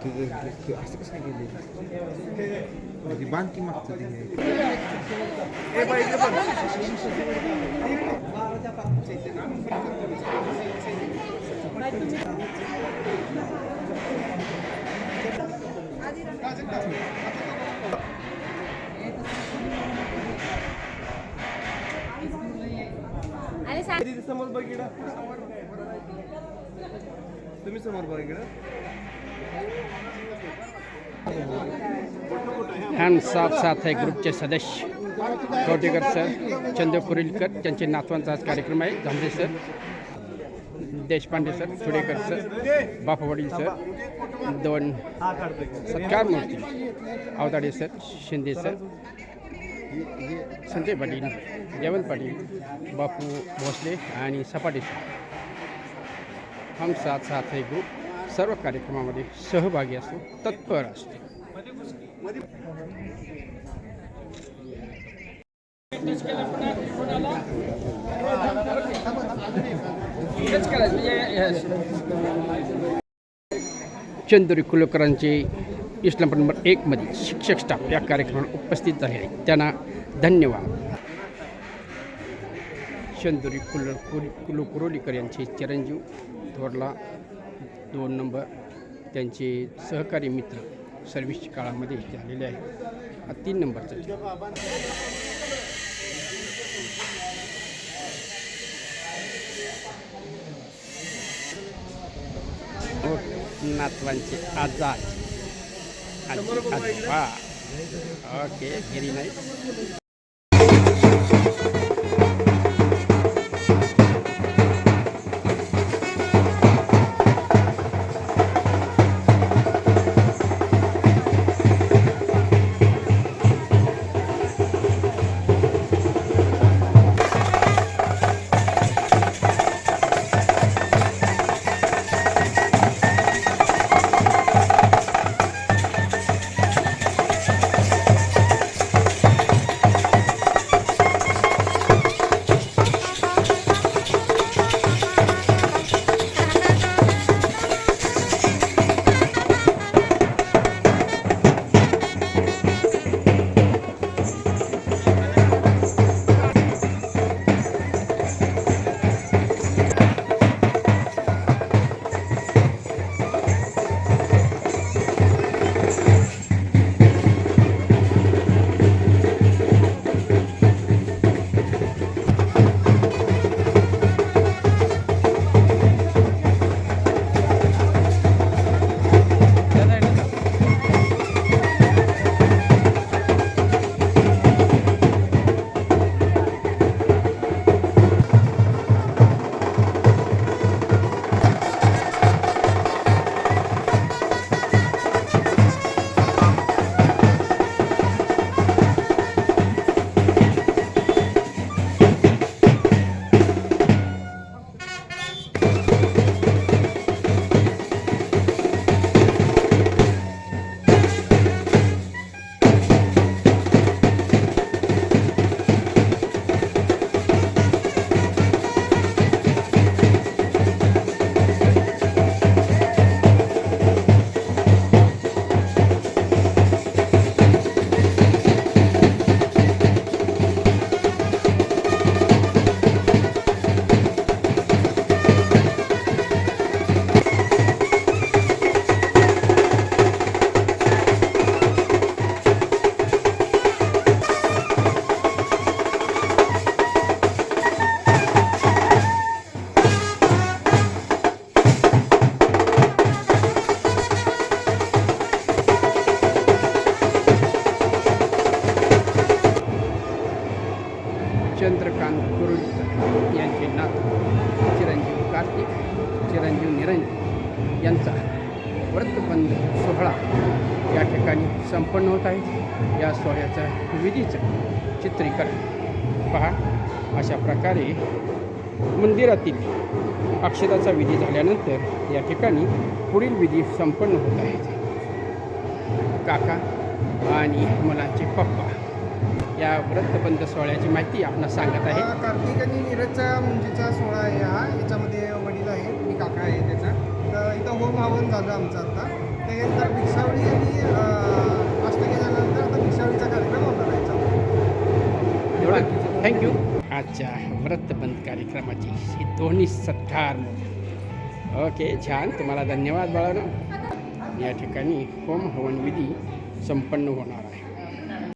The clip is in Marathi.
तुझं असं कसं काय गेले बांधकी मागचं समोर बघितलं तुम्ही समोर बघितलं हम साथ साथ है ग्रुपचे सदस्य कवटेकर सर, चंद्रपुरीलकर त्यांचे नातवांचा आज कार्यक्रम आहे. Zambare sir, Deshpande sir, Sudekar sir, Bapwadil sir, दोन सत्कार मूर्ती अवताडे सर, शिंदे सर, संजय पाटील, जयवंत पाटील, बापू भोसले आणि सपाटे सर. हम साथ साथ है ग्रुप सर्व कार्यक्रमामध्ये सहभागी असतो, तत्पर असतो. चंदुरी कुलकरांचे इस्लामपूर नंबर 1 मध्ये शिक्षक स्टाफ या कार्यक्रमाला उपस्थित झाले आहेत, त्यांना धन्यवाद. चंदुरी कुलकुरोलीकर यांचे चिरंजीव थोरला 2 नंबर, त्यांचे सहकारी मित्र सर्व्हिसच्या काळामध्ये झालेले आहे. 3 नंबरचा नातवांचे Azad. Okay, very nice. Chandrakant Kurulkar यांचे नातू चिरंजीव कार्तिक, चिरंजीव निरंजन यांचा व्रतबंध सोहळा या ठिकाणी संपन्न होत आहे. या सोहळ्याचं विधीचं चित्रीकरण पहा. अशा प्रकारे मंदिरातील अक्षताचा विधी झाल्यानंतर या ठिकाणी पुढील विधी संपन्न होत आहेत. काका आणि मुलांचे पप्पा या व्रतबंध सोहळ्याची माहिती आपणास सांगत आहे. कार्तिक आणि नीरजचा मुंजीचा सोहळा आहे हा. याच्यामध्ये वडील आहेत, मी काका आहे. हवन झालं आमचं आता. त्याच्यानंतर भिक्षावळी आणि अष्टके झाल्यानंतर आता भिक्षावळीचा कार्यक्रम होणार आहे याच्यावर. एवढं थँक्यू. आजच्या व्रतबंध कार्यक्रमाची ही दोन्ही सत्कार. ओके, छान. तुम्हाला धन्यवाद बाळांनो. या ठिकाणी होम हवन विधी संपन्न होणार आहे.